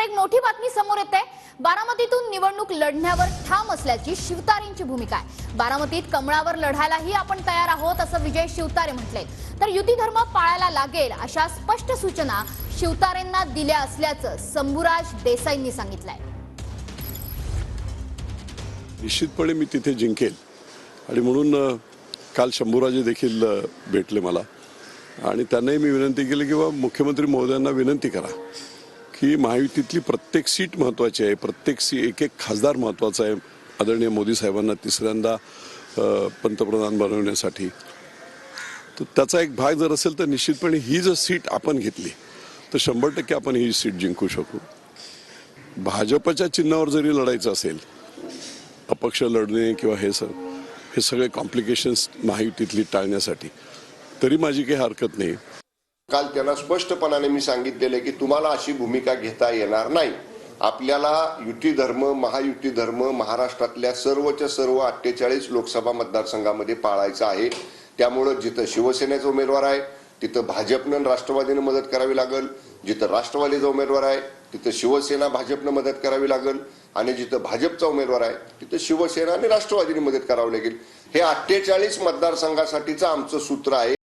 मात्र एक मोठी बातमी समोर येते। बारामतीतून निवडणूक लढण्यावर ठाम असल्याची शिवतारेंची भूमिका आहे। बारामतीत कमळावर लढायलाही आपण तयार आहोत असं विजय शिवतारे म्हटले। तर युती धर्म पाळायला लागेल अशा स्पष्ट सूचना शिवतारेंना दिल्या असल्याचं शंभूराज देसाईंनी सांगितलंय। निश्चितपणे मी तिथे जिंकेल आणि म्हणून काल शंभूराजे देखील भेटले मला आणि त्यांनाही मी विनंती केली की मुख्यमंत्री महोदयांना विनंती करा की महायुतीतली प्रत्येक सीट महत्त्वाची आहे, प्रत्येक एक एक खासदार महत्त्वाचा आहे आदरणीय मोदी साहेबांना तिसऱ्यांदा पंतप्रधान बनवण्यासाठी। तर त्याचा एक भाग जर असेल तर निश्चितपणे ही जर सीट आपण घेतली तर 100% आपण ही सीट जिंकू शकू। भाजपच्या चिन्हावर जरी लढायचं असेल, अपक्ष लढणे किंवा हे सगळे कॉम्प्लिकेशन्स महायुतीतली टाळण्यासाठी तरी माझी काही हरकत नाही। काल त्यांना स्पष्टपणाने मी सांगितलेले की तुम्हाला अशी भूमिका घेता येणार नाही। आपल्याला युती धर्म महायुती धर्म महाराष्ट्रातल्या सर्वच्या सर्व 48 लोकसभा मतदारसंघामध्ये पाळायचा आहे। त्यामुळे जिथं शिवसेनेचा उमेदवार आहे तिथं भाजपनं राष्ट्रवादीने मदत करावी लागेल, जिथं राष्ट्रवादीचा उमेदवार आहे तिथं शिवसेना भाजपनं मदत करावी लागेल आणि जिथं भाजपचा उमेदवार आहे तिथं शिवसेना आणि राष्ट्रवादीने मदत करावी लागेल। हे 48 मतदारसंघासाठीचं आमचं सूत्र आहे।